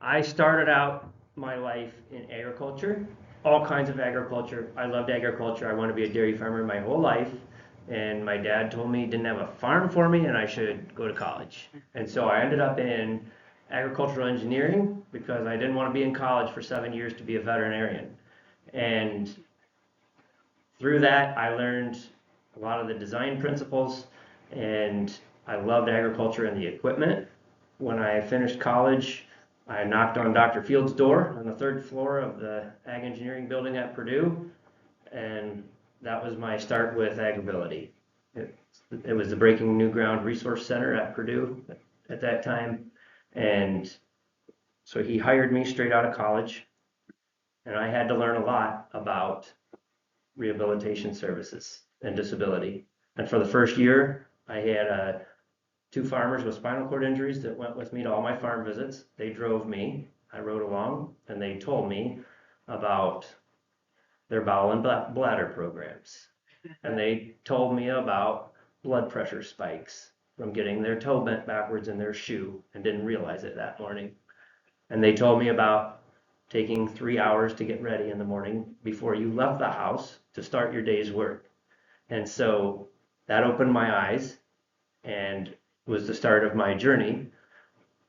I started out my life in agriculture, all kinds of agriculture. I loved agriculture. I wanted to be a dairy farmer my whole life. And my dad told me he didn't have a farm for me and I should go to college. And so I ended up in agricultural engineering because I didn't want to be in college for 7 years to be a veterinarian. And through that, I learned a lot of the design principles, and I loved agriculture and the equipment. When I finished college, I knocked on Dr. Field's door on the third floor of the Ag Engineering building at Purdue, and that was my start with AgrAbility. It, it was the Breaking New Ground Resource Center at Purdue at that time, and so he hired me straight out of college, and I had to learn a lot about rehabilitation services and disability. And for the first year, I had two farmers with spinal cord injuries that went with me to all my farm visits. They drove me, I rode along, and they told me about their bowel and bladder programs. And they told me about blood pressure spikes from getting their toe bent backwards in their shoe and didn't realize it that morning. And they told me about taking 3 hours to get ready in the morning before you left the house to start your day's work. And so that opened my eyes and was the start of my journey.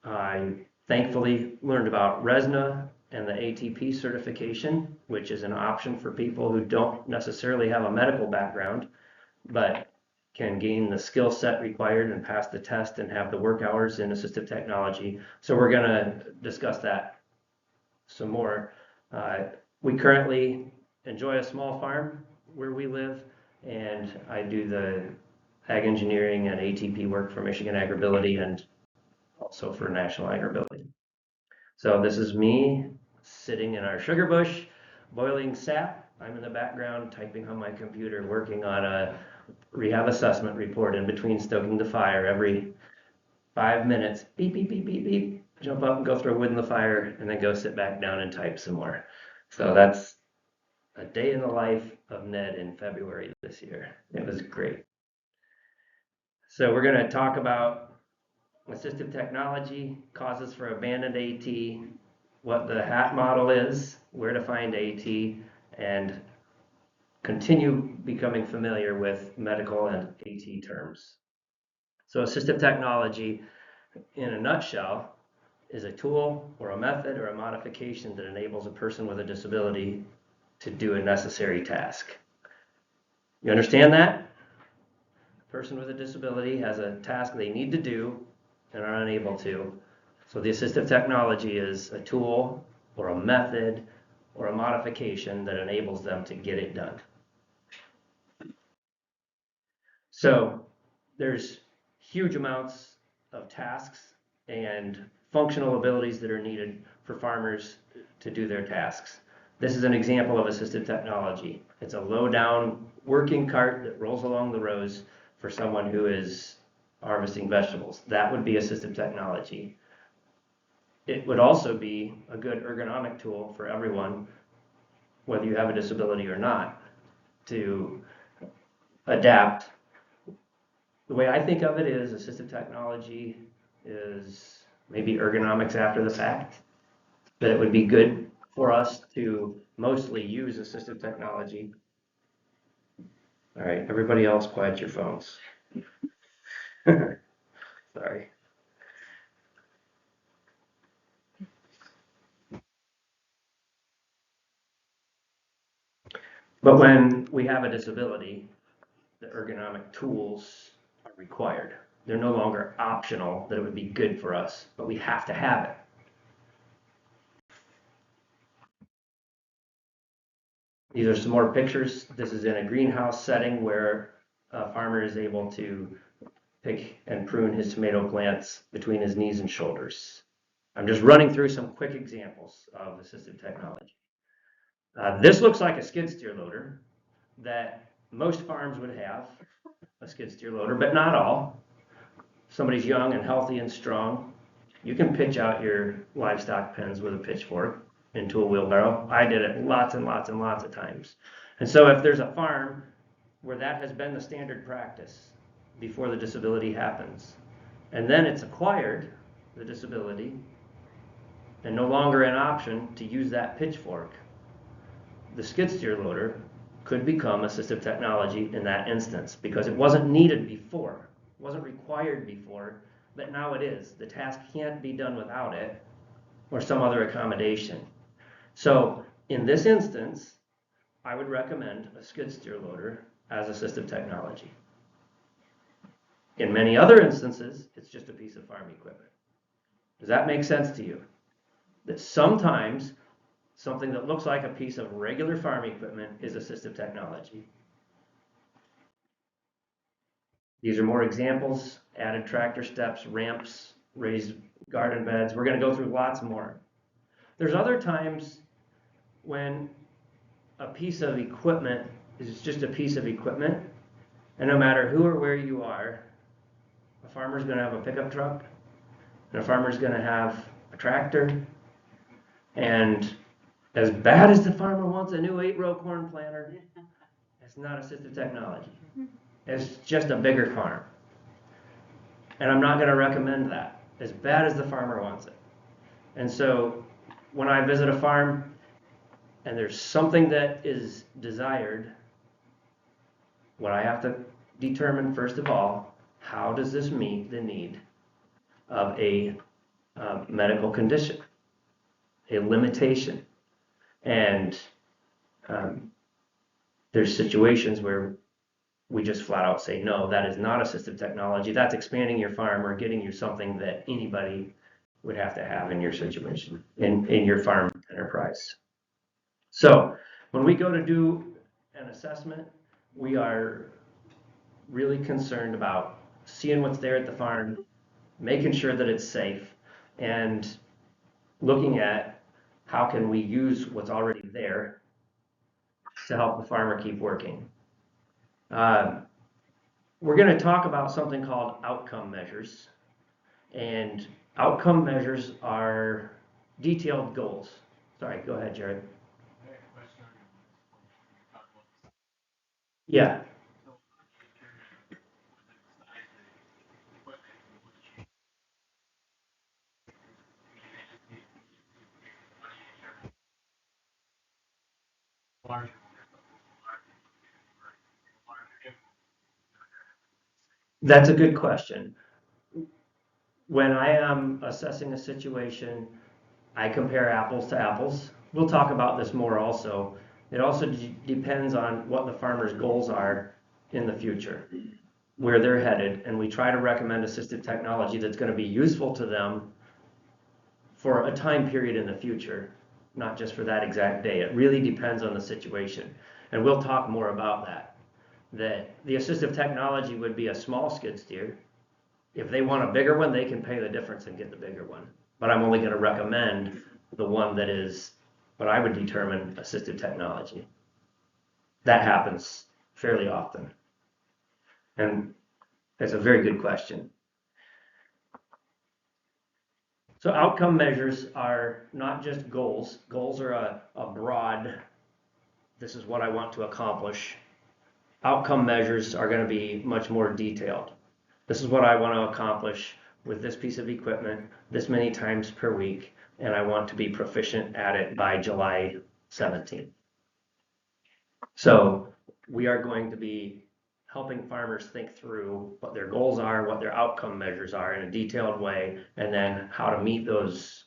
I thankfully learned about RESNA and the ATP certification, which is an option for people who don't necessarily have a medical background, but can gain the skill set required and pass the test and have the work hours in assistive technology. So we're going to discuss that some more. We currently enjoy a small farm where we live, and I do the ag engineering and ATP work for Michigan AgrAbility and also for National AgrAbility. So this is me sitting in our sugar bush, boiling sap. I'm in the background typing on my computer, working on a rehab assessment report in between stoking the fire every 5 minutes. Beep, beep, beep, beep, beep. Jump up and go throw wood in the fire and then go sit back down and type some more. So that's a day in the life of Ned in February this year. It was great. So we're going to talk about assistive technology, causes for abandoned AT, what the HAT model is, where to find AT, and continue becoming familiar with medical and AT terms. So assistive technology, in a nutshell, is a tool or a method or a modification that enables a person with a disability to do a necessary task. You understand that? A person with a disability has a task they need to do and are unable to. So the assistive technology is a tool or a method or a modification that enables them to get it done. So there's huge amounts of tasks and functional abilities that are needed for farmers to do their tasks. This is an example of assistive technology. It's a low-down working cart that rolls along the rows for someone who is harvesting vegetables. That would be assistive technology. It would also be a good ergonomic tool for everyone, whether you have a disability or not, to adapt. The way I think of it is assistive technology is maybe ergonomics after the fact, that it would be good for us to mostly use assistive technology. All right, everybody else quiet your phones. Sorry. But when we have a disability, the ergonomic tools are required. They're no longer optional, that it would be good for us, but we have to have it. These are some more pictures. This is in a greenhouse setting where a farmer is able to pick and prune his tomato plants between his knees and shoulders. I'm just running through some quick examples of assistive technology. This looks like a skid steer loader that most farms would have, a skid steer loader, but not all. Somebody's young and healthy and strong, you can pitch out your livestock pens with a pitchfork into a wheelbarrow. I did it lots and lots and lots of times. And so if there's a farm where that has been the standard practice before the disability happens, and then it's acquired, the disability, and no longer an option to use that pitchfork, the skid steer loader could become assistive technology in that instance because it wasn't needed before, wasn't required before, but now it is. The task can't be done without it or some other accommodation. So in this instance, I would recommend a skid steer loader as assistive technology. In many other instances, it's just a piece of farm equipment. Does that make sense to you? That sometimes something that looks like a piece of regular farm equipment is assistive technology. These are more examples: added tractor steps, ramps, raised garden beds. We're going to go through lots more. There's other times when a piece of equipment is just a piece of equipment, and no matter who or where you are, a farmer's going to have a pickup truck, and a farmer's going to have a tractor, and as bad as the farmer wants a new 8-row corn planter, it's not assistive technology. It's just a bigger farm. And I'm not going to recommend that, as bad as the farmer wants it. And so when I visit a farm and there's something that is desired, what I have to determine first of all, how does this meet the need of a medical condition, a limitation? And there's situations where we just flat out say, no, that is not assistive technology. That's expanding your farm or getting you something that anybody would have to have in your situation, in your farm enterprise. So when we go to do an assessment, we are really concerned about seeing what's there at the farm, making sure that it's safe, and looking at how can we use what's already there to help the farmer keep working. We're going to talk about something called outcome measures, and outcome measures are detailed goals. Sorry, go ahead, Jared. Yeah. That's a good question. When I am assessing a situation, I compare apples to apples. We'll talk about this more also. It also depends on what the farmer's goals are in the future, where they're headed, and we try to recommend assistive technology that's going to be useful to them for a time period in the future, not just for that exact day. It really depends on the situation, and we'll talk more about that. That the assistive technology would be a small skid steer. If they want a bigger one, they can pay the difference and get the bigger one. But I'm only going to recommend the one that is what I would determine assistive technology. That happens fairly often. And that's a very good question. So outcome measures are not just goals. Goals are a broad, this is what I want to accomplish. Outcome measures are going to be much more detailed. This is what I want to accomplish with this piece of equipment this many times per week, and I want to be proficient at it by July 17th. So we are going to be helping farmers think through what their goals are, what their outcome measures are in a detailed way, and then how to meet those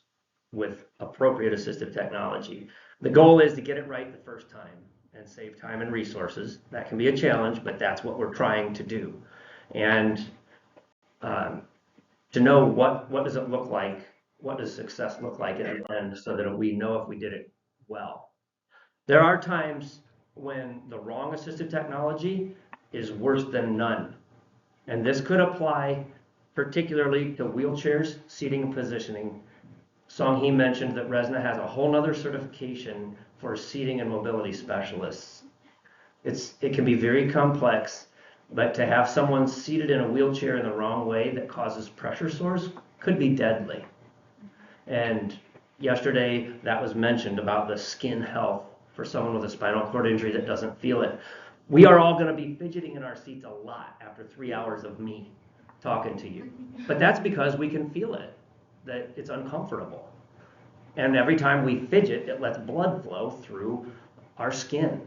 with appropriate assistive technology. The goal is to get it right the first time and save time and resources. That can be a challenge, but that's what we're trying to do. And to know what does it look like, what does success look like at the end, so that we know if we did it well. There are times when the wrong assistive technology is worse than none. And this could apply particularly to wheelchairs, seating, and positioning. Song Hee mentioned that RESNA has a whole nother certification for seating and mobility specialists. It can be very complex, but to have someone seated in a wheelchair in the wrong way that causes pressure sores could be deadly. And yesterday that was mentioned about the skin health for someone with a spinal cord injury that doesn't feel it. We are all going to be fidgeting in our seats a lot after 3 hours of me talking to you. But that's because we can feel it, that it's uncomfortable. And every time we fidget, it lets blood flow through our skin.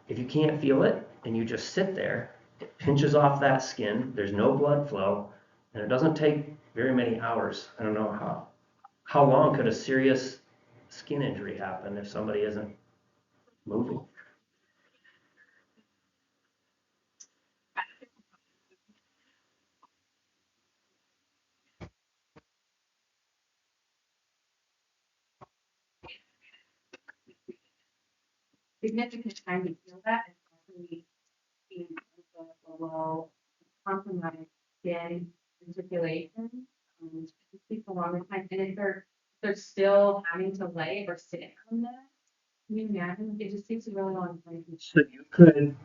If you can't feel it and you just sit there, it pinches off that skin, there's no blood flow, and it doesn't take very many hours. I don't know how long could a serious skin injury happen if somebody isn't moving? Significant time to feel that, especially being below compromised skin and circulation. It takes a longer time, and if they're still having to lay or sit on that, can you imagine? It just takes a really long time. So you could,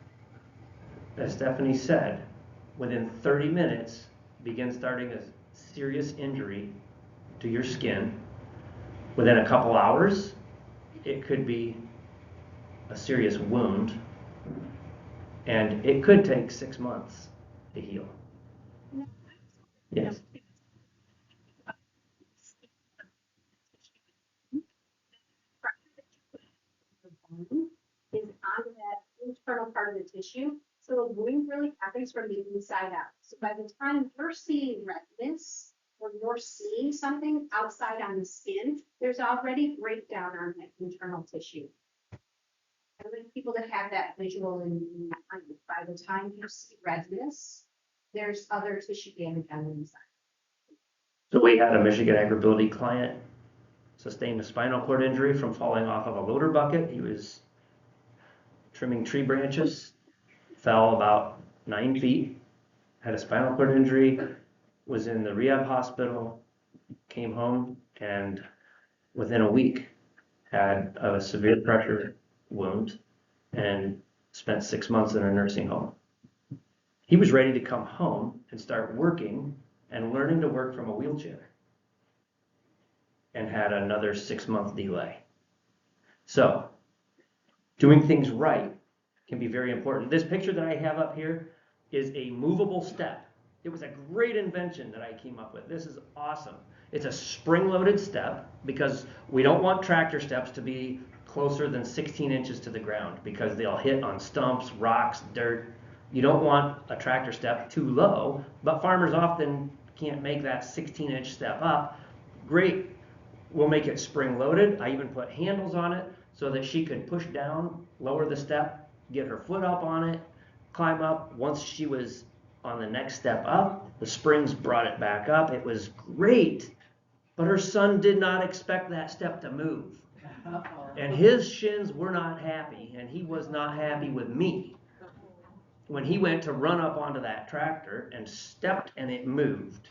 as Stephanie said, within 30 minutes, begin starting a serious injury to your skin. Within a couple hours, it could be a serious wound, and it could take 6 months to heal. Yes. Is on that internal part of the tissue. So the wound really happens from the inside out. So by the time you're seeing redness or you're seeing something outside on the skin, there's already breakdown on that internal tissue. I like people to have that visual in mind. By the time you see redness, there's other tissue damage on the inside. So we had a Michigan AgrAbility client sustained a spinal cord injury from falling off of a loader bucket. He was trimming tree branches, fell about 9 feet, had a spinal cord injury, was in the rehab hospital, came home, and within a week had a severe pressure wound and spent 6 months in a nursing home. He was ready to come home and start working and learning to work from a wheelchair, and had another 6 month delay. So doing things right can be very important. This picture that I have up here is a movable step. It was a great invention that I came up with. This is awesome. It's a spring-loaded step because we don't want tractor steps to be closer than 16 inches to the ground because they'll hit on stumps, rocks, dirt. You don't want a tractor step too low, but farmers often can't make that 16-inch step up. Great, we'll make it spring-loaded. I even put handles on it so that she could push down, lower the step, get her foot up on it, climb up. Once she was on the next step up, the springs brought it back up. It was great, but her son did not expect that step to move. And his shins were not happy, and he was not happy with me. When he went to run up onto that tractor and stepped and it moved,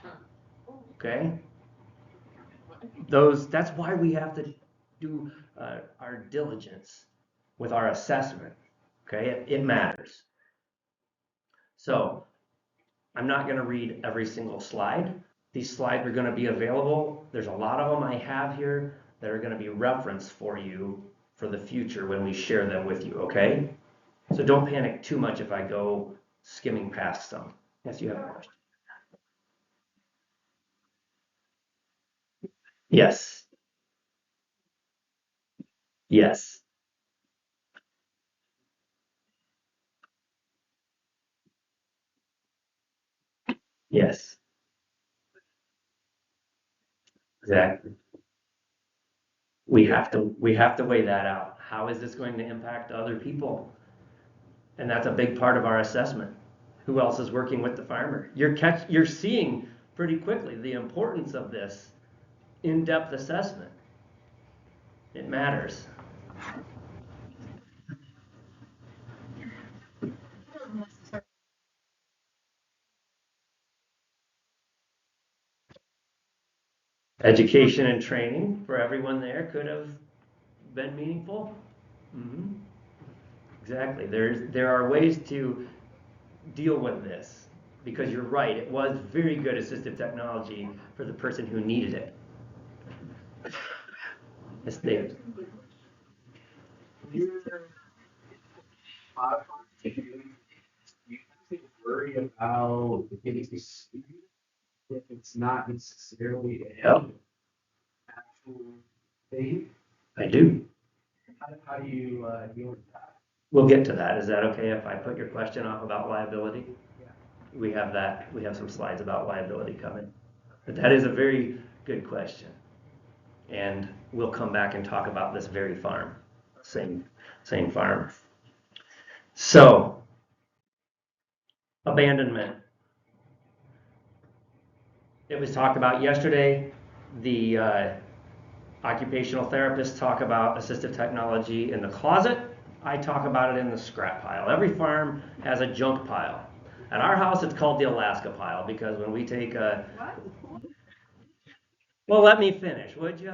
okay? That's why we have to do our diligence with our assessment, okay? It matters. So I'm not going to read every single slide. These slides are going to be available. There's a lot of them I have here that are going to be referenced for you for the future when we share them with you, okay? So don't panic too much if I go skimming past some. Yes, you have a question. Yes, yes, yes, exactly. We have to weigh that out. How is this going to impact other people? And that's a big part of our assessment. Who else is working with the farmer? You're seeing pretty quickly the importance of this in-depth assessment. It matters. Education and training for everyone there could have been meaningful. Mm-hmm. Exactly. There are ways to deal with this because you're right. It was very good assistive technology for the person who needed it. Yes, Dave. You have to worry about getting if it's not necessarily Yep. actual faith? I do. How do you deal with that? We'll get to that. Is that okay if I put your question off about liability? Yeah. We have some slides about liability coming. But that is a very good question. And we'll come back and talk about this very farm. Same farm. So, abandonment. It was talked about yesterday. The occupational therapists talk about assistive technology in the closet. I talk about it in the scrap pile. Every farm has a junk pile. At our house, it's called the Alaska pile because when we take a... What? Well, let me finish, would you?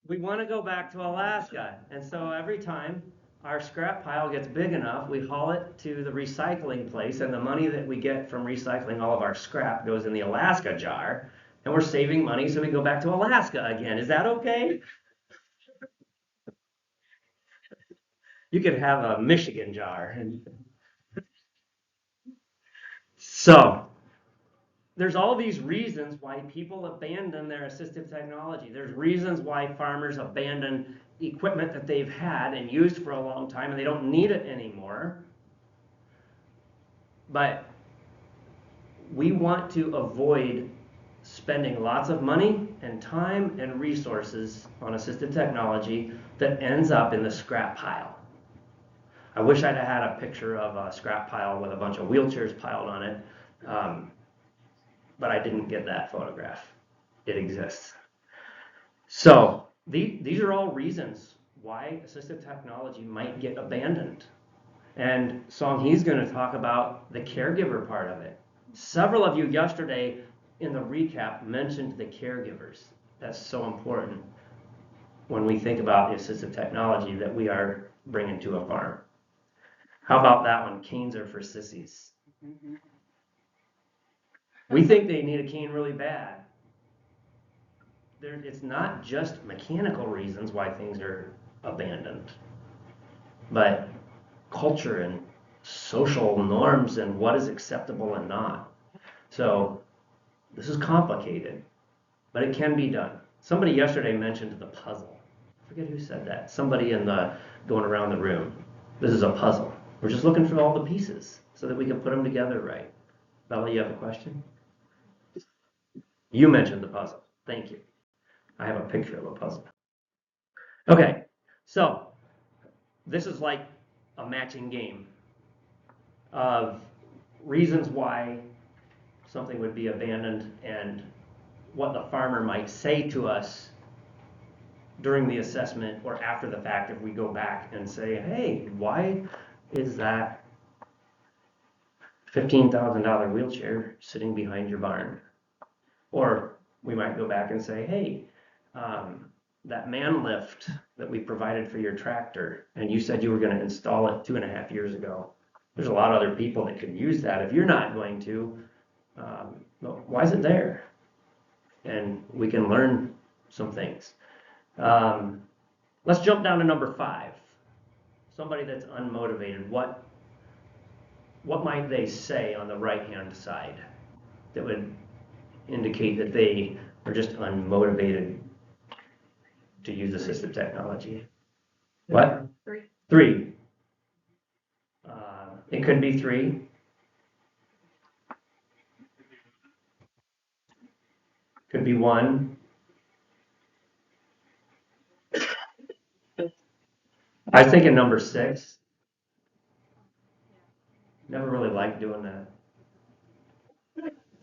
We want to go back to Alaska. And so every time our scrap pile gets big enough, we haul it to the recycling place, and the money that we get from recycling all of our scrap goes in the Alaska jar, and we're saving money so we go back to Alaska again. Is that okay? You could have a Michigan jar. So there's all these reasons why people abandon their assistive technology. There's reasons why farmers abandon equipment that they've had and used for a long time and they don't need it anymore. But we want to avoid spending lots of money and time and resources on assistive technology that ends up in the scrap pile. I wish I'd had a picture of a scrap pile with a bunch of wheelchairs piled on it, but I didn't get that photograph. It exists. So these are all reasons why assistive technology might get abandoned. And Song-hee's going to talk about the caregiver part of it. Several of you yesterday in the recap mentioned the caregivers. That's so important when we think about the assistive technology that we are bringing to a farm. How about that one? Canes are for sissies. We think they need a cane really bad. It's not just mechanical reasons why things are abandoned, but culture and social norms and what is acceptable and not. So this is complicated, but it can be done. Somebody yesterday mentioned the puzzle. I forget who said that. Somebody going around the room. This is a puzzle. We're just looking for all the pieces so that we can put them together right. Bella, you have a question? You mentioned the puzzle. Thank you. I have a picture of a puzzle. Okay, so this is like a matching game of reasons why something would be abandoned and what the farmer might say to us during the assessment or after the fact if we go back and say, hey, why is that $15,000 wheelchair sitting behind your barn? Or we might go back and say, hey, that man lift that we provided for your tractor, and you said you were going to install it 2.5 years ago. There's a lot of other people that could use that. If you're not going to, why is it there? And we can learn some things. Let's jump down to number 5. Somebody that's unmotivated. What might they say on the right-hand side that would indicate that they are just unmotivated to use assistive technology? What? 3. It could be 3. Could be 1. I was thinking number 6. Never really liked doing that.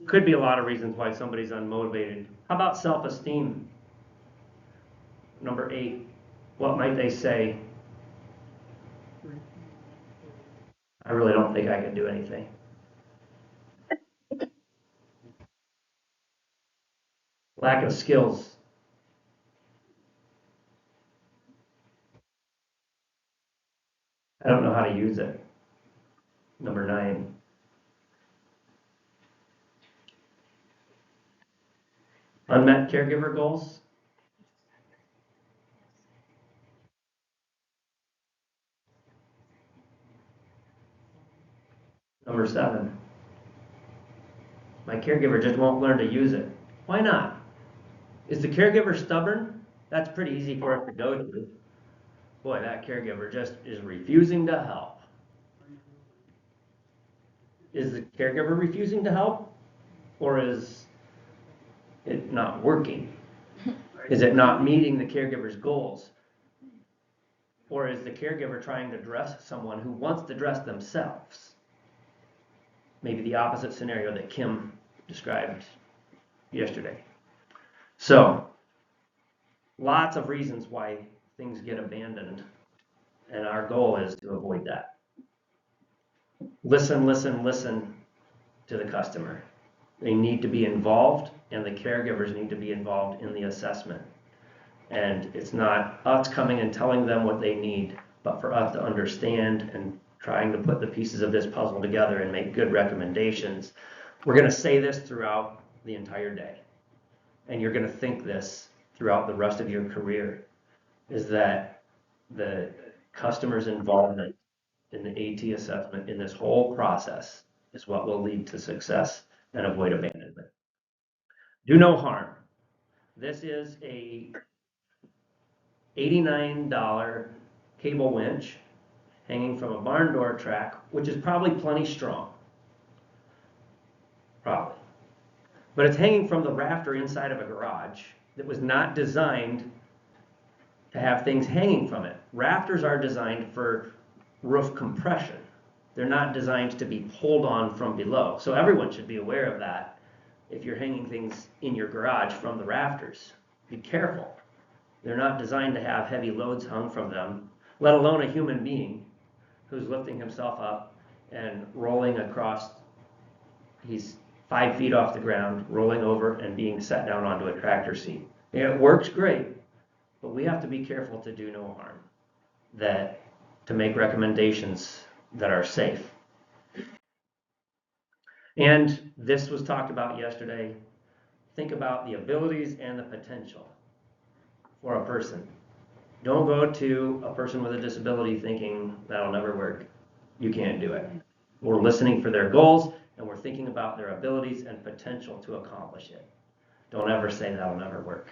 Could be a lot of reasons why somebody's unmotivated. How about self-esteem? Number 8. What might they say? I really don't think I can do anything. Lack of skills. I don't know how to use it. Number 9. Unmet caregiver goals. Number 7. My caregiver just won't learn to use it. Why not? Is the caregiver stubborn? That's pretty easy for us to go to. Boy, that caregiver just is refusing to help. Is the caregiver refusing to help? Or is it not working? Is it not meeting the caregiver's goals? Or is the caregiver trying to dress someone who wants to dress themselves? Maybe the opposite scenario that Kim described yesterday. So, lots of reasons why things get abandoned, and our goal is to avoid that. Listen, listen, listen to the customer. They need to be involved, and the caregivers need to be involved in the assessment. And it's not us coming and telling them what they need, but for us to understand and trying to put the pieces of this puzzle together and make good recommendations. We're going to say this throughout the entire day. And you're going to think this throughout the rest of your career, is that the customer's involvement in the AT assessment in this whole process is what will lead to success and avoid abandonment. Do no harm. This is a $89 cable winch hanging from a barn door track, which is probably plenty strong. Probably. But it's hanging from the rafter inside of a garage that was not designed to have things hanging from it. Rafters are designed for roof compression. They're not designed to be pulled on from below. So everyone should be aware of that if you're hanging things in your garage from the rafters. Be careful. They're not designed to have heavy loads hung from them, let alone a human being who's lifting himself up and rolling across. He's 5 feet off the ground, rolling over and being set down onto a tractor seat. It works great, but we have to be careful to do no harm, to make recommendations that are safe. And this was talked about yesterday. Think about the abilities and the potential for a person. Don't go to a person with a disability thinking that'll never work. You can't do it. We're listening for their goals, and we're thinking about their abilities and potential to accomplish it. Don't ever say that'll never work.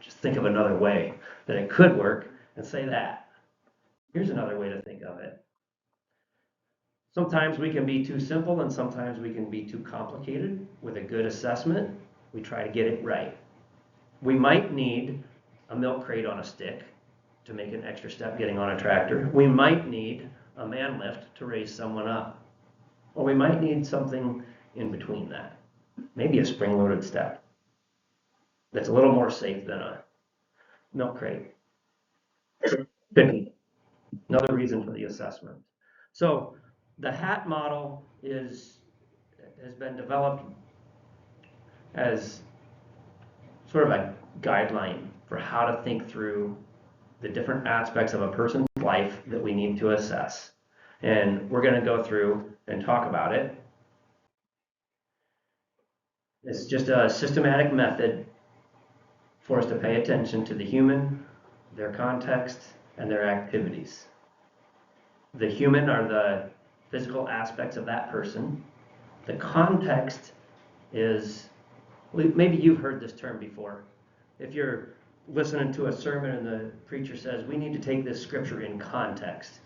Just think of another way that it could work and say that. Here's another way to think of it. Sometimes we can be too simple, and sometimes we can be too complicated. With a good assessment, we try to get it right. We might need a milk crate on a stick to make an extra step getting on a tractor. We might need a man lift to raise someone up. Or we might need something in between that. Maybe a spring-loaded step that's a little more safe than a milk crate. Could be another reason for the assessment. So the HAT model has been developed as sort of a guideline for how to think through the different aspects of a person's life that we need to assess. And we're going to go through and talk about it. It's just a systematic method for us to pay attention to the human, their context, and their activities. The human are the physical aspects of that person. The context is, maybe you've heard this term before. If you're listening to a sermon and the preacher says, we need to take this scripture in context.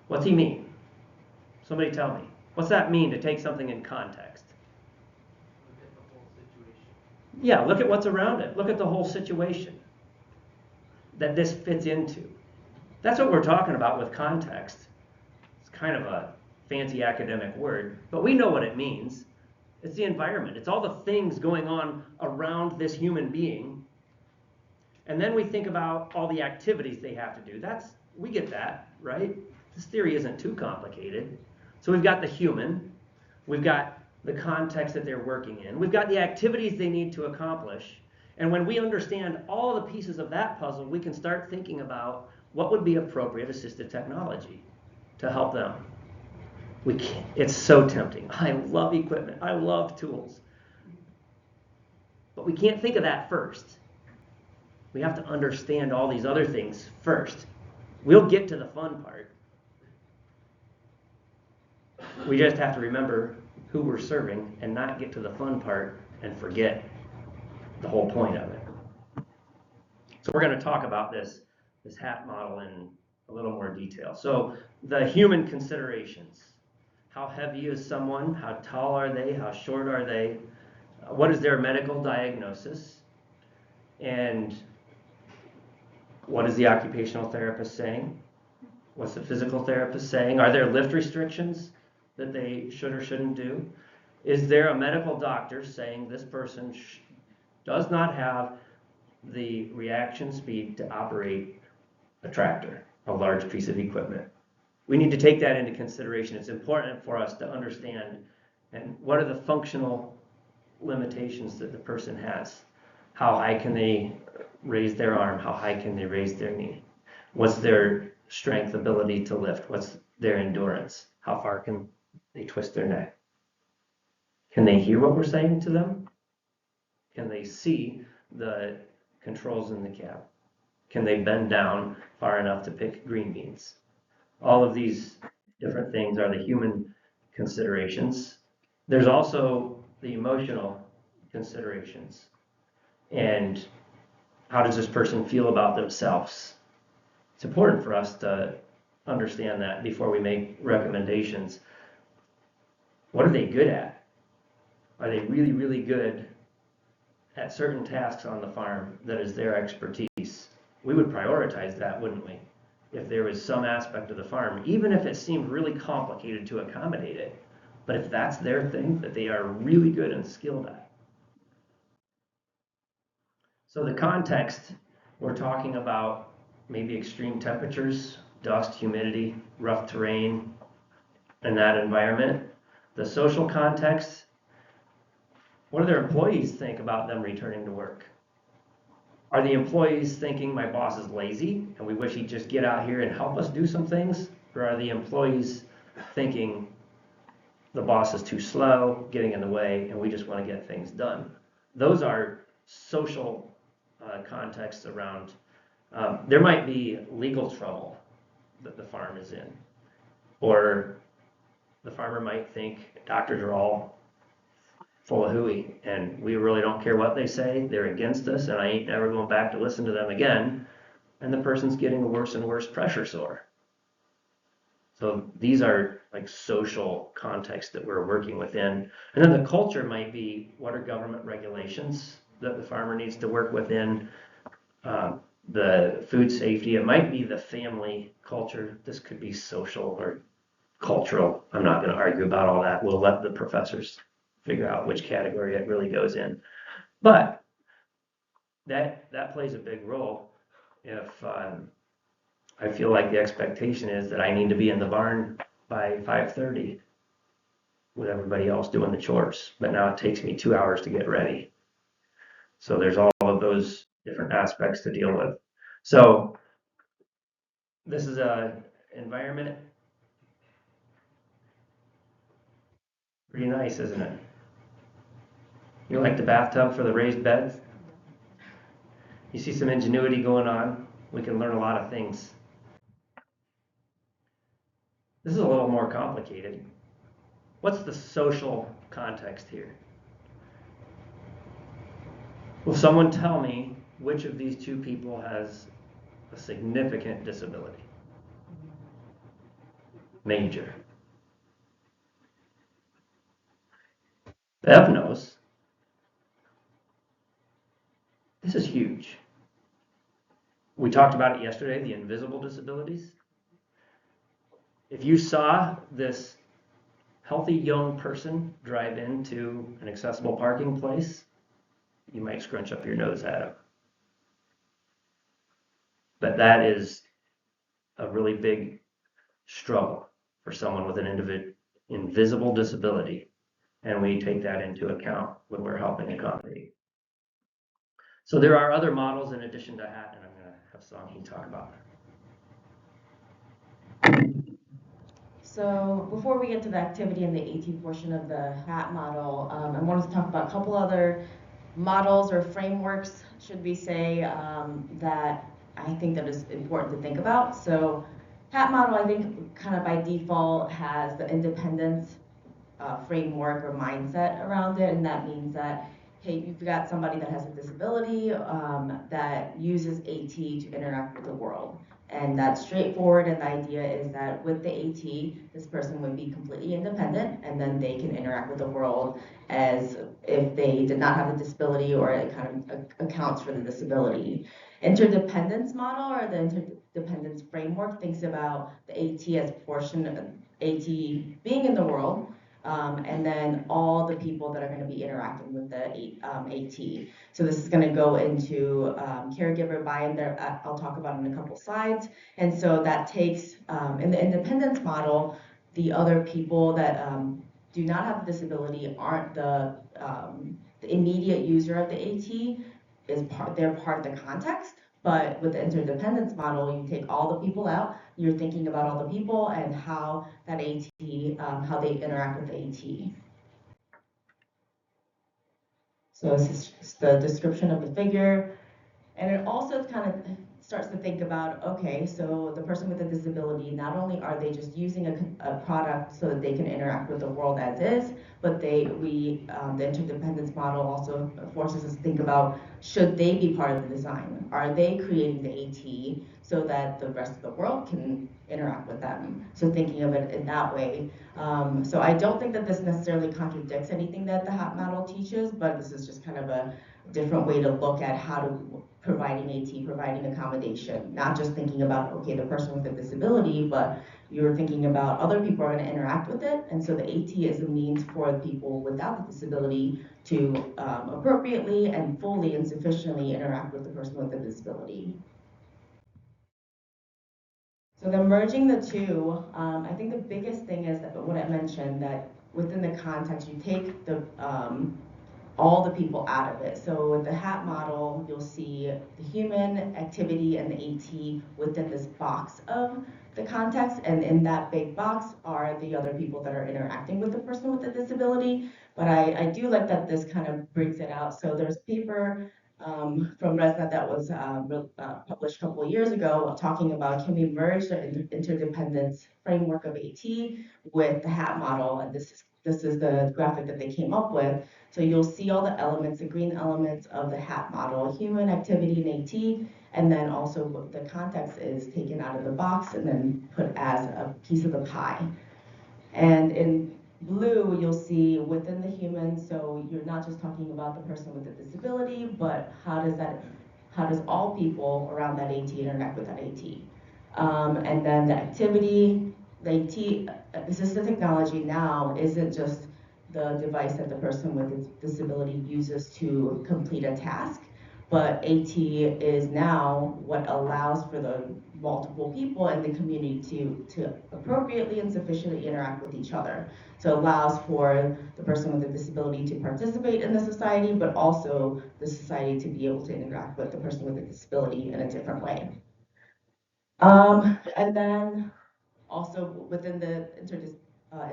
What's he mean? Somebody tell me. What's that mean, to take something in context? Look at the whole situation. Yeah, look at what's around it. Look at the whole situation that this fits into. That's what we're talking about with context. It's kind of a fancy academic word, but we know what it means. It's the environment. It's all the things going on around this human being. And then we think about all the activities they have to do. We get that, right? This theory isn't too complicated. So we've got the human, we've got the context that they're working in, we've got the activities they need to accomplish. And when we understand all the pieces of that puzzle, we can start thinking about what would be appropriate assistive technology to help them. It's so tempting. I love equipment. I love tools. But we can't think of that first. We have to understand all these other things first. We'll get to the fun part. We just have to remember who we're serving and not get to the fun part and forget the whole point of it. So we're going to talk about this hat model in a little more detail. So the human considerations. How heavy is someone? How tall are they? How short are they? What is their medical diagnosis? And what is the occupational therapist saying? What's the physical therapist saying? Are there lift restrictions that they should or shouldn't do? Is there a medical doctor saying this person does not have the reaction speed to operate a tractor, a large piece of equipment? We need to take that into consideration. It's important for us to understand and what are the functional limitations that the person has. How high can they raise their arm? How high can they raise their knee? What's their strength, ability to lift? What's their endurance? How far can they twist their neck? Can they hear what we're saying to them? Can they see the controls in the cab? Can they bend down far enough to pick green beans? All of these different things are the human considerations. There's also the emotional considerations. And how does this person feel about themselves? It's important for us to understand that before we make recommendations. What are they good at? Are they really, really good at certain tasks on the farm that is their expertise? We would prioritize that, wouldn't we? If there was some aspect of the farm, even if it seemed really complicated to accommodate it, but if that's their thing that they are really good and skilled at. So the context, we're talking about maybe extreme temperatures, dust, humidity, rough terrain, in that environment. The social context, what do their employees think about them returning to work? Are the employees thinking my boss is lazy and we wish he'd just get out here and help us do some things? Or are the employees thinking the boss is too slow, getting in the way, and we just want to get things done? Those are social contexts around. There might be legal trouble that the farm is in. Or the farmer might think doctors are all full of hooey and we really don't care what they say. They're against us and I ain't never going back to listen to them again. And the person's getting a worse and worse pressure sore. So these are like social contexts that we're working within. And then the culture might be, what are government regulations that the farmer needs to work within? The food safety, it might be the family culture. This could be social or cultural. I'm not going to argue about all that. We'll let the professors figure out which category it really goes in. But that plays a big role if I feel like the expectation is that I need to be in the barn by 5:30 with everybody else doing the chores. But now it takes me 2 hours to get ready. So there's all of those different aspects to deal with. So this is a environment. Pretty nice, isn't it? You like the bathtub for the raised beds? You see some ingenuity going on. We can learn a lot of things. This is a little more complicated. What's the social context here? Will someone tell me which of these two people has a significant disability? Major. Bev knows. This is huge. We talked about it yesterday, the invisible disabilities. If you saw this healthy young person drive into an accessible parking place, you might scrunch up your nose at him. But that is a really big struggle for someone with an invisible disability, and we take that into account when we're helping accommodate. So there are other models in addition to HAT, and I'm going to have Sanghi talk about that. So before we get to the activity and the AT portion of the HAT model, I wanted to talk about a couple other models or frameworks, should we say, that I think that is important to think about. So HAT model, I think, kind of by default has the independence framework or mindset around it, and that means that you've got somebody that has a disability that uses AT to interact with the world. And that's straightforward, and the idea is that with the AT, this person would be completely independent, and then they can interact with the world as if they did not have a disability, or it kind of accounts for the disability. Interdependence model, or the interdependence framework, thinks about the AT as a portion of AT being in the world, and then all the people that are going to be interacting with the AT. So this is going to go into caregiver buy-in there. I'll talk about in a couple slides. And so that takes, in the independence model, the other people that do not have a disability aren't the immediate user of the AT. They're part of the context. But with the interdependence model, you take all the people out, you're thinking about all the people and how that AT, how they interact with the AT. So this is just the description of the figure. And it also kind of starts to think about, okay, so the person with a disability, not only are they just using a product so that they can interact with the world as is, but the interdependence model also forces us to think about, should they be part of the design? Are they creating the AT so that the rest of the world can interact with them? So thinking of it in that way. So I don't think that this necessarily contradicts anything that the HAP model teaches, but this is just kind of a different way to look at how to providing AT, providing accommodation, not just thinking about, okay, the person with a disability, but you're thinking about other people are going to interact with it. And so the AT is a means for people without the disability to appropriately and fully and sufficiently interact with the person with the disability. So then merging the two, I think the biggest thing is that what I mentioned, that within the context, you take the all the people out of it. So with the HAP model, you'll see the human activity and the AT within this box of the context, and in that big box are the other people that are interacting with the person with the disability. But I do like that this kind of breaks it out. So there's a paper from ResNet that was published a couple of years ago talking about, can we merge the interdependence framework of AT with the HAP model, and this is the graphic that they came up with. So you'll see all the elements, the green elements of the HAP model, human activity and AT, and then also what the context is taken out of the box and then put as a piece of the pie. And in blue, you'll see within the human, so you're not just talking about the person with a disability, but how does all people around that AT interact with that AT? And then the activity, the AT, assistive technology now isn't just the device that the person with a disability uses to complete a task, but AT is now what allows for the multiple people in the community to appropriately and sufficiently interact with each other. So it allows for the person with a disability to participate in the society, but also the society to be able to interact with the person with a disability in a different way. And then also within the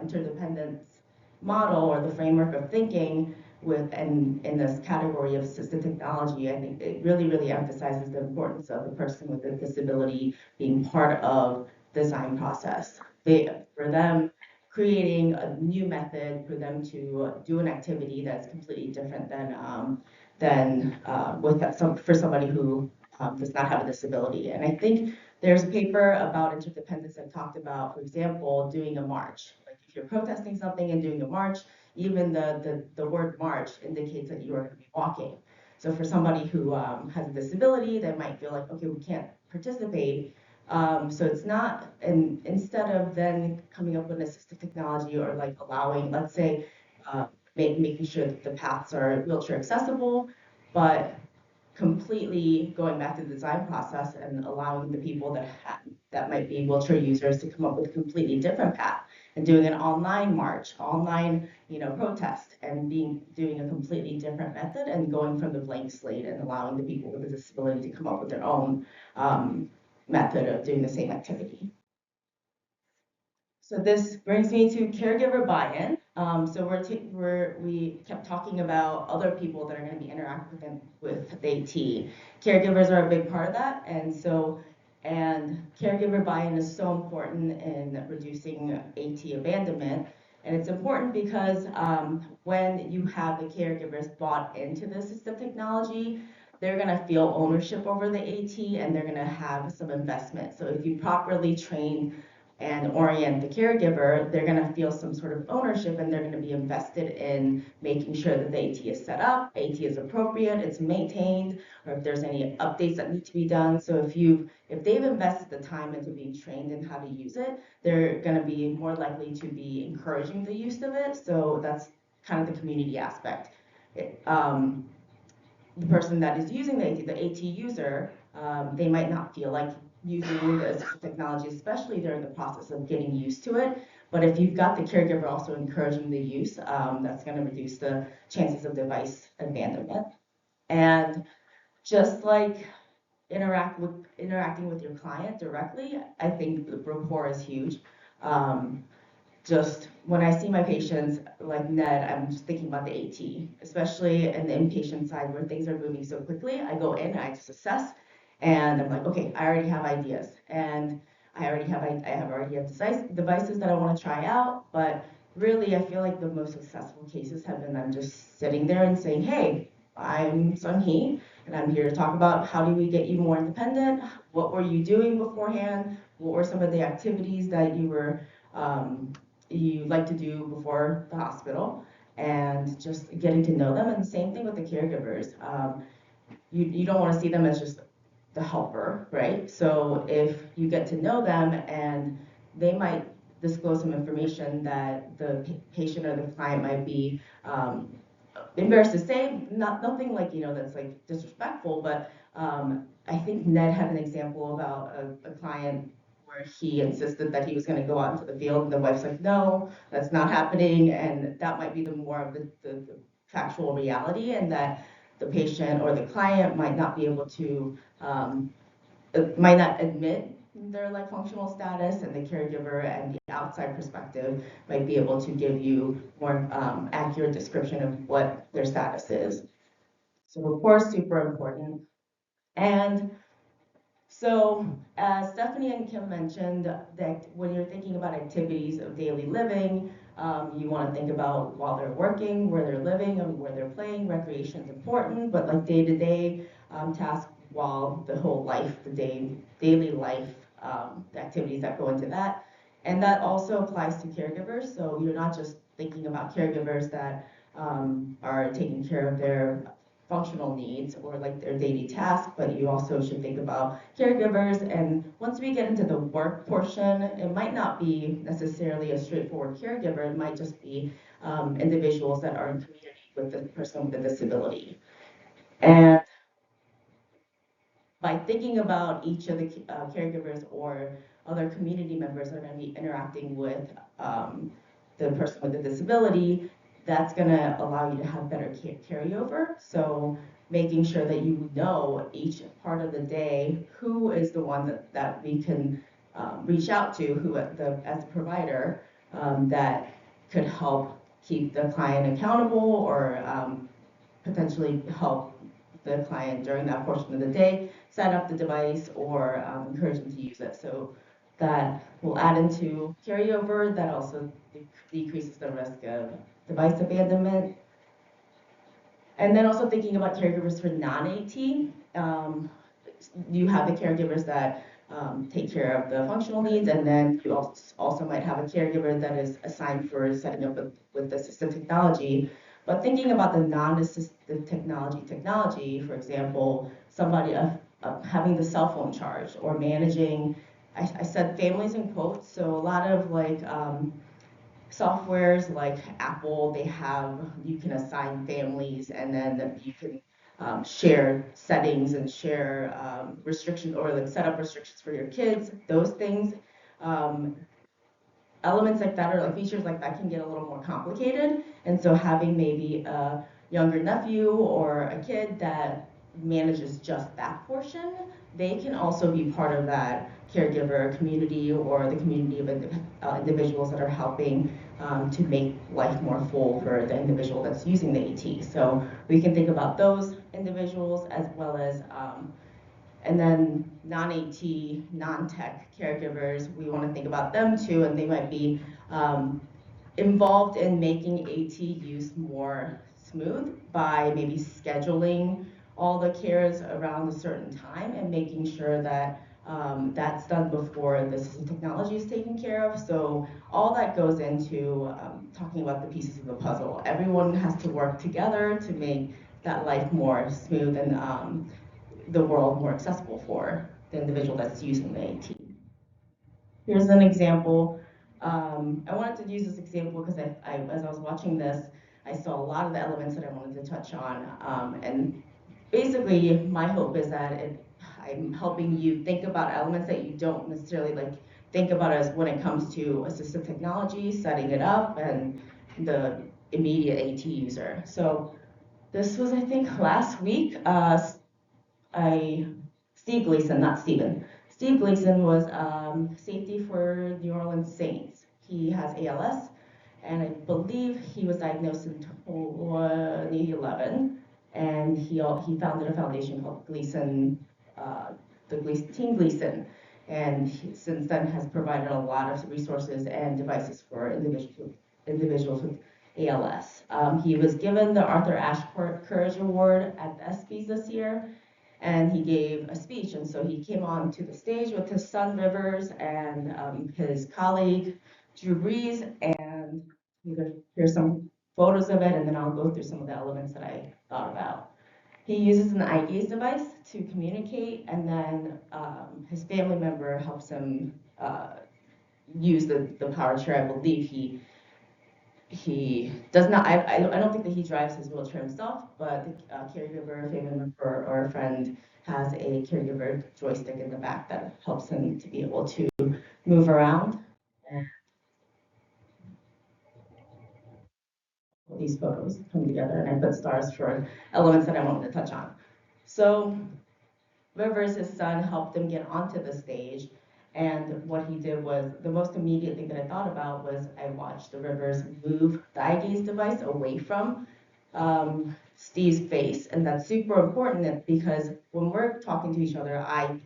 interdependence model, or the framework of thinking in this category of assistive technology, I think it really emphasizes the importance of the person with a disability being part of the design process. For them, creating a new method for them to do an activity that's completely different than for somebody who does not have a disability. And I think there's a paper about interdependence that talked about, for example, doing a march. Like if you're protesting something and doing a march, even the word march indicates that you are going to be walking. So for somebody who has a disability, they might feel like, okay, we can't participate. So it's not, and instead of then coming up with an assistive technology or like allowing, let's say, making sure that the paths are wheelchair accessible, but completely going back to the design process and allowing the people that might be wheelchair users to come up with a completely different path, and doing an online march, online protest, and doing a completely different method and going from the blank slate and allowing the people with a disability to come up with their own method of doing the same activity. So this brings me to caregiver buy-in. So we kept talking about other people that are going to be interacting with the AT. Caregivers are a big part of that, and caregiver buy-in is so important in reducing AT abandonment. And it's important because when you have the caregivers bought into the assistive technology, they're gonna feel ownership over the AT and they're gonna have some investment. So if you properly train and orient the caregiver, they're gonna feel some sort of ownership and they're gonna be invested in making sure that the AT is set up, AT is appropriate, it's maintained, or if there's any updates that need to be done. So if they've invested the time into being trained in how to use it, they're gonna be more likely to be encouraging the use of it. So that's kind of the community aspect. The person that is using the AT user, they might not feel like using the assistive technology, especially during the process of getting used to it. But if you've got the caregiver also encouraging the use, that's going to reduce the chances of device abandonment. And just like interacting with your client directly, I think the rapport is huge. Just when I see my patients like Ned, I'm just thinking about the AT, especially in the inpatient side where things are moving so quickly. I go in and I just assess, and I'm like, okay, I already have ideas, and I already have devices that I want to try out. But really, I feel like the most successful cases have been them just sitting there and saying, hey, I'm Sun Hee, and I'm here to talk about how do we get you more independent. What were you doing beforehand? What were some of the activities that you like to do before the hospital, and just getting to know them. And the same thing with the caregivers. You don't want to see them as just the helper, right? So if you get to know them and they might disclose some information that the patient or the client might be embarrassed to say, nothing like, that's like disrespectful, but I think Ned had an example about a client where he insisted that he was going to go out into the field, and the wife's like, no, that's not happening, and that might be the more of the factual reality, and that the patient or the client might not be able to, might not admit their like functional status, and the caregiver and the outside perspective might be able to give you more accurate description of what their status is. So rapport is super important. And so, as Stephanie and Kim mentioned, that when you're thinking about activities of daily living, you want to think about while they're working, where they're living, and where they're playing. Recreation is important, but like day-to-day tasks, while the whole life, daily life, the activities that go into that. And that also applies to caregivers. So you're not just thinking about caregivers that are taking care of their functional needs or like their daily tasks, but you also should think about caregivers. And once we get into the work portion, it might not be necessarily a straightforward caregiver. It might just be individuals that are in community with the person with a disability. And by thinking about each of the caregivers or other community members that are going to be interacting with the person with a disability, that's going to allow you to have better carryover. So making sure that you know each part of the day who is the one that we can reach out to, who as a provider that could help keep the client accountable or potentially help the client during that portion of the day, set up the device, or encourage them to use it. So that will add into carryover. That also decreases the risk of device abandonment. And then also thinking about caregivers for non-AT. You have the caregivers that take care of the functional needs, and then you also might have a caregiver that is assigned for setting up with assistive technology. But thinking about the non-assistive technology, for example, somebody having the cell phone charge or managing, I said families in quotes, so a lot of like softwares like Apple, you can assign families, and then you can share settings and share restrictions, or like set up restrictions for your kids, those things. Elements like that, or like features like that, can get a little more complicated. And so having maybe a younger nephew or a kid that manages just that portion, they can also be part of that caregiver community or the community of individuals that are helping to make life more full for the individual that's using the AT. So we can think about those individuals as well as and then non-AT, non-tech caregivers, we want to think about them too, and they might be involved in making AT use more smooth by maybe scheduling all the cares around a certain time and making sure that that's done before the system technology is taken care of. So all that goes into talking about the pieces of the puzzle. Everyone has to work together to make that life more smooth and the world more accessible for the individual that's using the AT. Here's an example. I wanted to use this example because as I was watching this, I saw a lot of the elements that I wanted to touch on. And basically, my hope is that I'm helping you think about elements that you don't necessarily think about as when it comes to assistive technology, setting it up, and the immediate AT user. So this was, I think, last week. Steve Gleason, not Steven. Steve Gleason was safety for New Orleans Saints. He has ALS, and I believe he was diagnosed in 2011, and he founded a foundation called Gleason, Team Gleason, and since then has provided a lot of resources and devices for individuals with ALS. He was given the Arthur Ashe Courage Award at the ESPYs this year, and he gave a speech. And so he came on to the stage with his son Rivers and his colleague Drew Brees, and here's some photos of it, and then I'll go through some of the elements that I thought about. He uses an eye gaze device to communicate, and then his family member helps him use the power chair. I believe he does not, I don't think that he drives his wheelchair himself, but the caregiver, family member, or a friend has a caregiver joystick in the back that helps him to be able to move around. And these photos come together, and I put stars for elements that I wanted to touch on. So Rivers, his son, helped him get onto the stage. And what he did was, the most immediate thing that I thought about was I watched the Rivers move the eye gaze device away from Steve's face. And that's super important because when we're talking to each other, I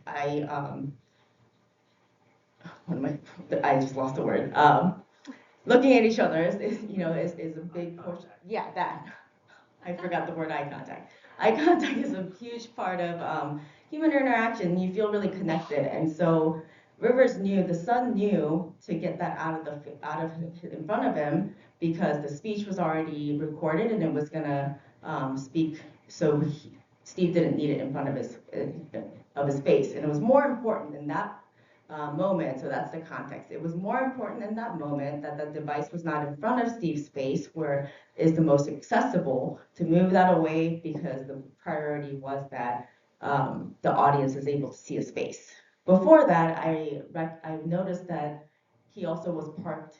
just lost the word. Looking at each other is a big portion. Yeah, that. I forgot the word eye contact. Eye contact is a huge part of human interaction. You feel really connected, and so Rivers knew, the son knew to get that in front of him because the speech was already recorded and it was gonna speak. So Steve didn't need it in front of his face, and it was more important in that moment. So that's the context. It was more important in that moment that the device was not in front of Steve's face, where is the most accessible, to move that away because the priority was that the audience is able to see his face. Before that, I noticed that he also was parked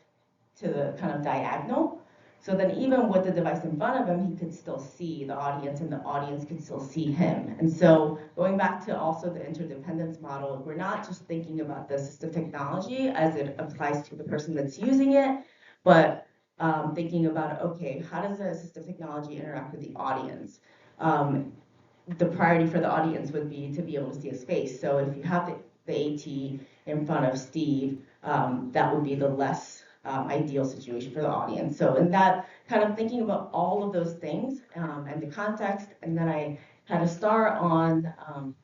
to the kind of diagonal. So then even with the device in front of him, he could still see the audience and the audience could still see him. And so going back to also the interdependence model, we're not just thinking about the assistive technology as it applies to the person that's using it, but thinking about, okay, how does the assistive technology interact with the audience? The priority for the audience would be to be able to see his face. So if you have the AT in front of Steve, that would be the less ideal situation for the audience. So in that kind of thinking about all of those things and the context, and then I had a star on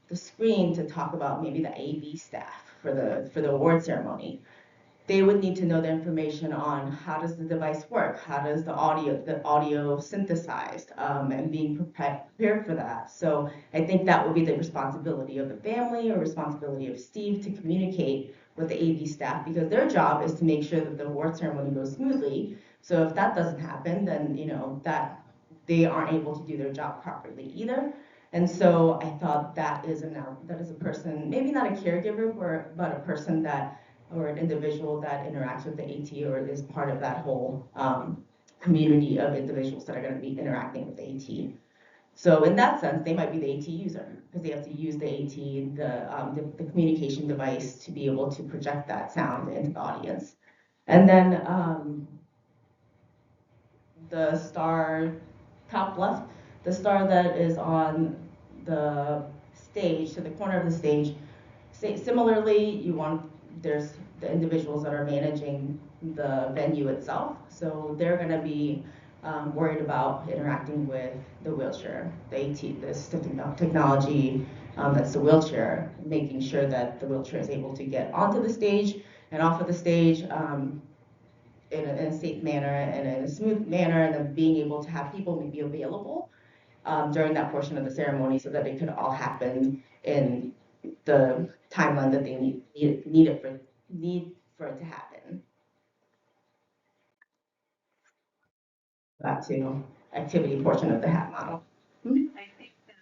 the screen to talk about maybe the AV staff for the award ceremony. They would need to know the information on how does the device work, how does the audio synthesized, and being prepared for that. So I think that would be the responsibility of the family or responsibility of Steve to communicate with the AV staff, because their job is to make sure that the award ceremony goes smoothly. So if that doesn't happen, then that they aren't able to do their job properly either. And so I thought that is a person, maybe not a caregiver, but a person or an individual that interacts with the AT or is part of that whole community of individuals that are going to be interacting with the AT. So in that sense, they might be the AT user because they have to use the AT, the communication device, to be able to project that sound into the audience. And then the star top left, the star that is on the stage, to the corner of the stage. Similarly, there's the individuals that are managing the venue itself. So they're going to be worried about interacting with the wheelchair, the AT, the assistive technology that's the wheelchair, making sure that the wheelchair is able to get onto the stage and off of the stage in a safe manner and in a smooth manner, and then being able to have people maybe available during that portion of the ceremony so that it could all happen in the timeline that they need for it to happen. Back to activity portion of the HAT model. I think that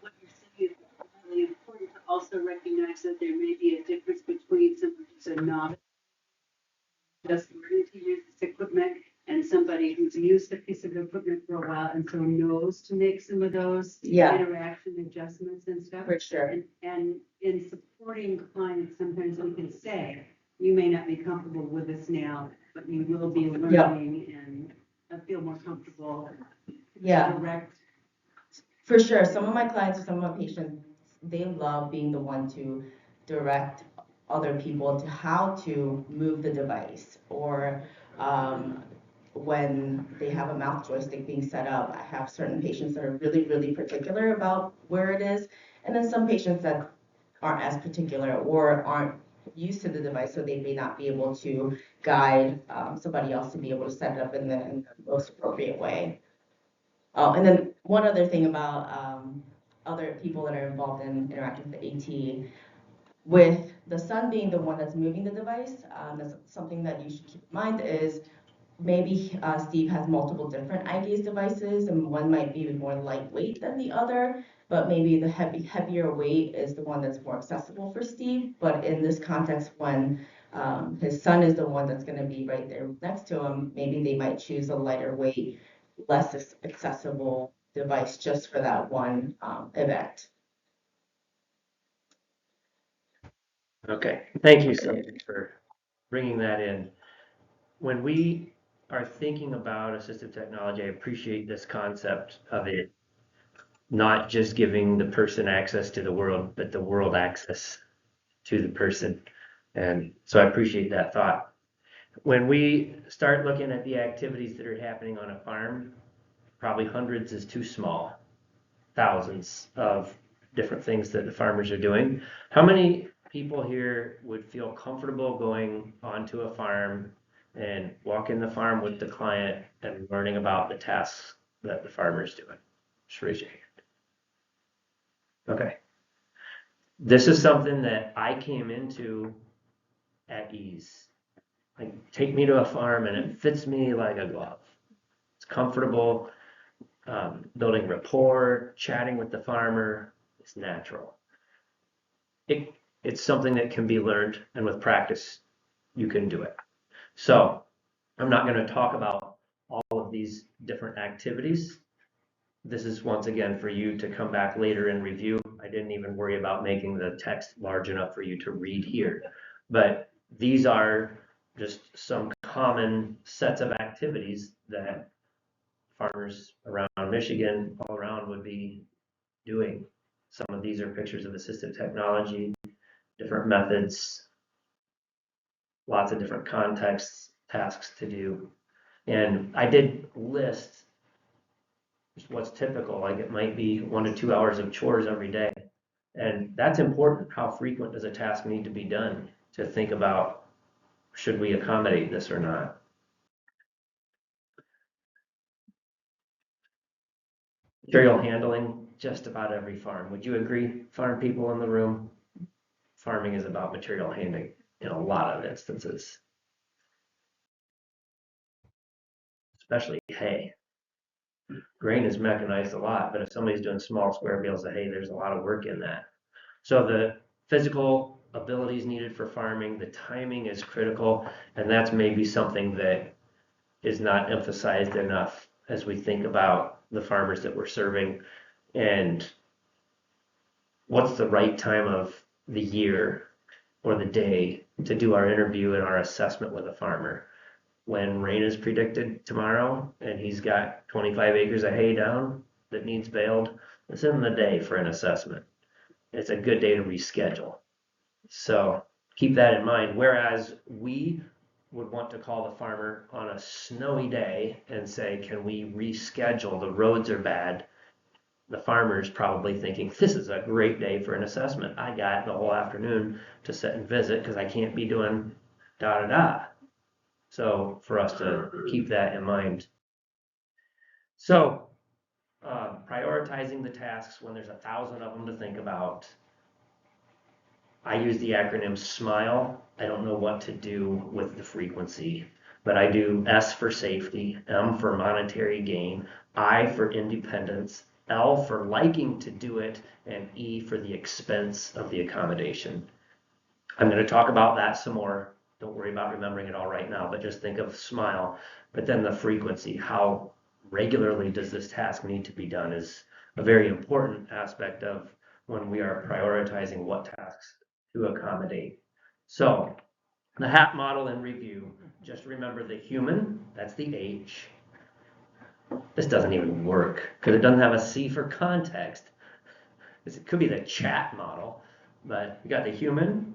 what you're saying is really important to also recognize that there may be a difference between someone who's a novice, just learning to use this equipment, and somebody who's used a piece of equipment for a while and so knows to make some of those interaction adjustments and stuff. For sure. And in supporting clients, sometimes we can say, you may not be comfortable with this now, but you will be learning and feel more comfortable. Direct. For sure. Some of my clients or some of my patients, they love being the one to direct other people to how to move the device, or when they have a mouth joystick being set up. I have certain patients that are really, really particular about where it is, and then some patients that aren't as particular or aren't used to the device, so they may not be able to guide somebody else to be able to set it up in the most appropriate way. Oh, and then one other thing about other people that are involved in interacting with the AT, with the son being the one that's moving the device, that's something that you should keep in mind is maybe Steve has multiple different eye gaze devices, and one might be more lightweight than the other, but maybe the heavier weight is the one that's more accessible for Steve. But in this context, when his son is the one that's going to be right there next to him, maybe they might choose a lighter weight, less accessible device just for that one event. Okay, thank you, Sophie, for bringing that in. When we are thinking about assistive technology, I appreciate this concept of it not just giving the person access to the world, but the world access to the person. And so I appreciate that thought. When we start looking at the activities that are happening on a farm, probably hundreds is too small. Thousands of different things that the farmers are doing. How many people here would feel comfortable going onto a farm and walking the farm with the client and learning about the tasks that the farmer's doing? Just raise your hand. Okay. This is something that I came into at ease. Like, take me to a farm and it fits me like a glove. It's comfortable. Building rapport, chatting with the farmer is natural. It's something that can be learned, and with practice, you can do it. So I'm not going to talk about all of these different activities. This is once again for you to come back later and review. I didn't even worry about making the text large enough for you to read here. But these are just some common sets of activities that farmers around Michigan, all around, would be doing. Some of these are pictures of assistive technology, different methods, lots of different contexts, tasks to do. And I did list just what's typical, like it might be 1 to 2 hours of chores every day. And that's important. How frequent does a task need to be done to think about, should we accommodate this or not? Material handling, just about every farm. Would you agree, farm people in the room? Farming is about material handling in a lot of instances, especially hay. Grain is mechanized a lot, but if somebody's doing small square bales of hay, there's a lot of work in that. So the physical abilities needed for farming, the timing is critical, and that's maybe something that is not emphasized enough as we think about the farmers that we're serving and what's the right time of the year or the day to do our interview and our assessment with a farmer. When rain is predicted tomorrow and he's got 25 acres of hay down that needs baled, it's in the day for an assessment. It's a good day to reschedule. So keep that in mind. Whereas we would want to call the farmer on a snowy day and say, can we reschedule? The roads are bad. The farmer's probably thinking, this is a great day for an assessment. I got the whole afternoon to sit and visit because I can't be doing da da da. So for us to keep that in mind. So prioritizing the tasks when there's 1,000 of them to think about. I use the acronym SMILE. I don't know what to do with the frequency, but I do S for safety, M for monetary gain, I for independence, L for liking to do it, and E for the expense of the accommodation. I'm going to talk about that some more. Don't worry about remembering it all right now, but just think of SMILE. But then the frequency, how regularly does this task need to be done, is a very important aspect of when we are prioritizing what tasks to accommodate. So the HAT model in review, just remember the human, that's the H. This doesn't even work because it doesn't have a C for context. It could be the chat model, but you got the human,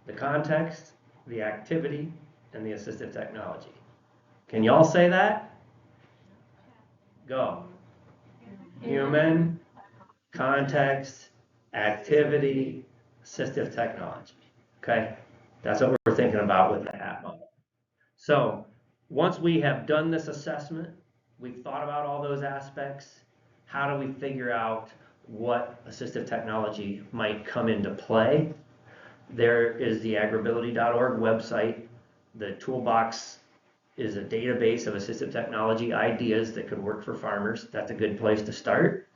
the context, the activity, and the assistive technology. Can y'all say that? Go. Human, context, activity, assistive technology. Okay? That's what we're thinking about with the HAT model. So once we have done this assessment, we've thought about all those aspects, how do we figure out what assistive technology might come into play? There is the agrability.org website. The toolbox is a database of assistive technology ideas that could work for farmers. That's a good place to start.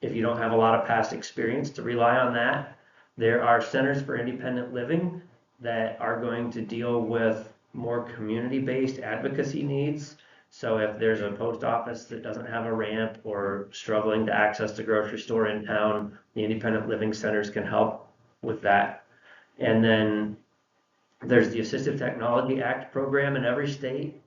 If you don't have a lot of past experience, to rely on that. There are centers for independent living that are going to deal with more community-based advocacy needs. So if there's a post office that doesn't have a ramp or struggling to access the grocery store in town, the independent living centers can help with that. And then there's the Assistive Technology Act program in every state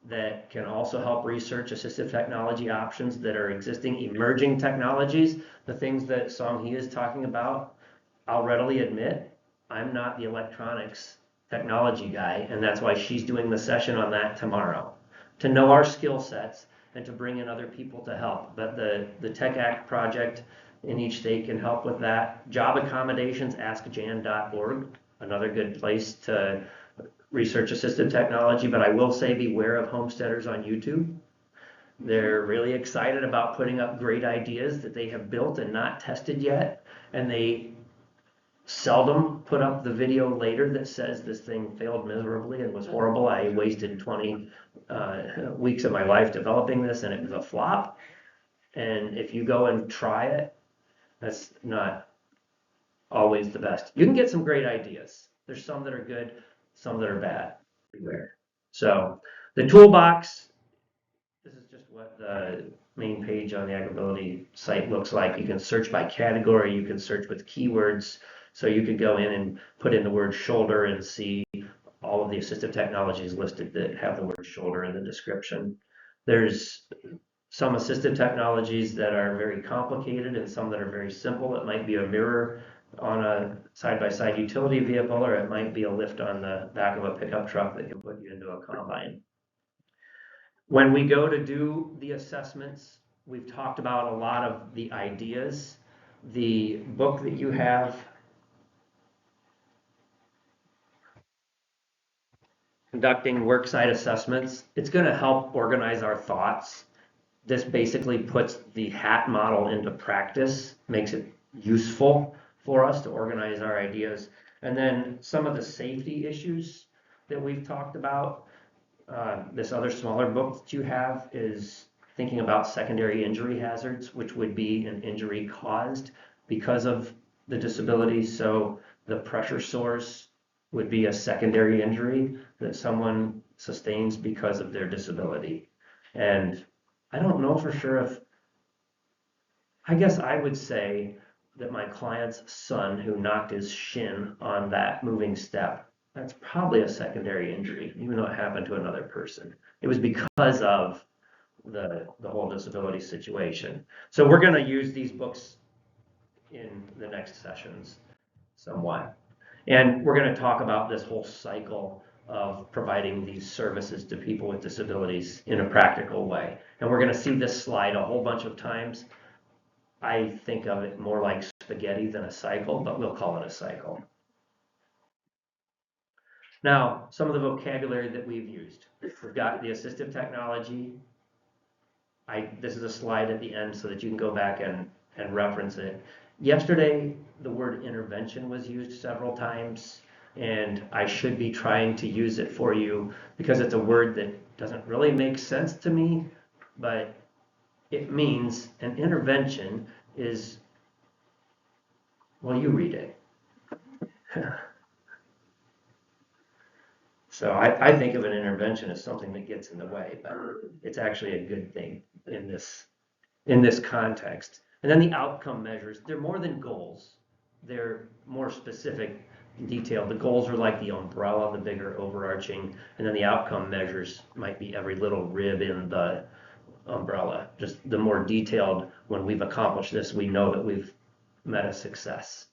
that can also help research assistive technology options that are existing emerging technologies, the things that Song Hee is talking about. I'll readily admit, I'm not the electronics technology guy, and that's why she's doing the session on that tomorrow, to know our skill sets and to bring in other people to help. But the Tech Act project in each state can help with that. Job accommodations, askjan.org, another good place to research assistive technology, but I will say beware of homesteaders on YouTube. They're really excited about putting up great ideas that they have built and not tested yet, and they seldom put up the video later that says this thing failed miserably and was horrible. I wasted 20 weeks of my life developing this and it was a flop. And if you go and try it, that's not always the best. You can get some great ideas. There's some that are good, some that are bad. Beware. So the toolbox, this is just what the main page on the AgrAbility site looks like. You can search by category, you can search with keywords. So you could go in and put in the word shoulder and see all of the assistive technologies listed that have the word shoulder in the description. There's some assistive technologies that are very complicated and some that are very simple. It might be a mirror on a side-by-side utility vehicle, or it might be a lift on the back of a pickup truck that can put you into a combine. When we go to do the assessments, we've talked about a lot of the ideas. The book that you have, Conducting Worksite Assessments, it's going to help organize our thoughts. This basically puts the HAT model into practice, makes it useful for us to organize our ideas. And then some of the safety issues that we've talked about. This other smaller book that you have is thinking about secondary injury hazards, which would be an injury caused because of the disability. So the pressure source would be a secondary injury that someone sustains because of their disability. And I don't know for sure if, I guess I would say that my client's son who knocked his shin on that moving step, that's probably a secondary injury, even though it happened to another person. It was because of the whole disability situation. So we're going to use these books in the next sessions. somewhat. And we're going to talk about this whole cycle of providing these services to people with disabilities in a practical way. And we're going to see this slide a whole bunch of times. I think of it more like spaghetti than a cycle, but we'll call it a cycle. Now, some of the vocabulary that we've used. We've got the assistive technology. This is a slide at the end so that you can go back and reference it. Yesterday, the word intervention was used several times, and I should be trying to use it for you because it's a word that doesn't really make sense to me, but it means an intervention is, well, you read it. So I think of an intervention as something that gets in the way, but it's actually a good thing in this context. And then the outcome measures, they're more than goals. They're more specific, detailed. The goals are like the umbrella, the bigger overarching, and then the outcome measures might be every little rib in the umbrella. Just the more detailed, when we've accomplished this, we know that we've met a success.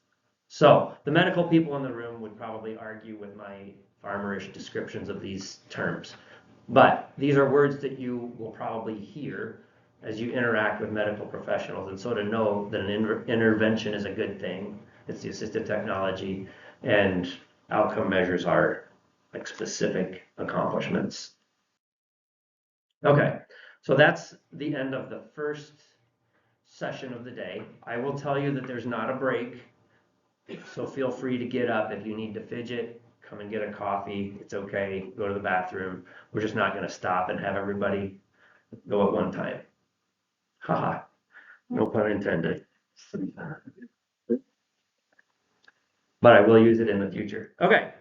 So the medical people in the room would probably argue with my farmerish descriptions of these terms. But these are words that you will probably hear as you interact with medical professionals. And so to know that an intervention is a good thing, it's the assistive technology, and outcome measures are like specific accomplishments. Okay, so that's the end of the first session of the day. I will tell you that there's not a break. So feel free to get up if you need to fidget, come and get a coffee. It's okay. Go to the bathroom. We're just not going to stop and have everybody go at one time. Haha. No pun intended. But I will use it in the future. Okay.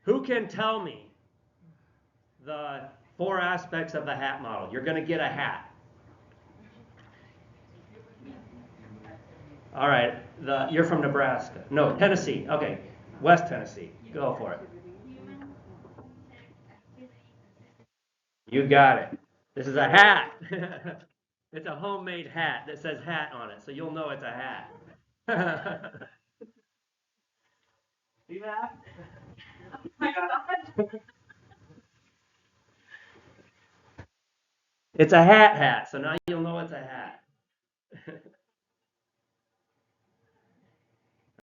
Who can tell me the 4 aspects of the hat model? You're going to get a hat. All right. You're from Nebraska. No, Tennessee. Okay. West Tennessee. Go for it. You got it. This is a hat. It's a homemade hat that says hat on it, so you'll know it's a hat. See that? It's a hat, so now you'll know it's a hat.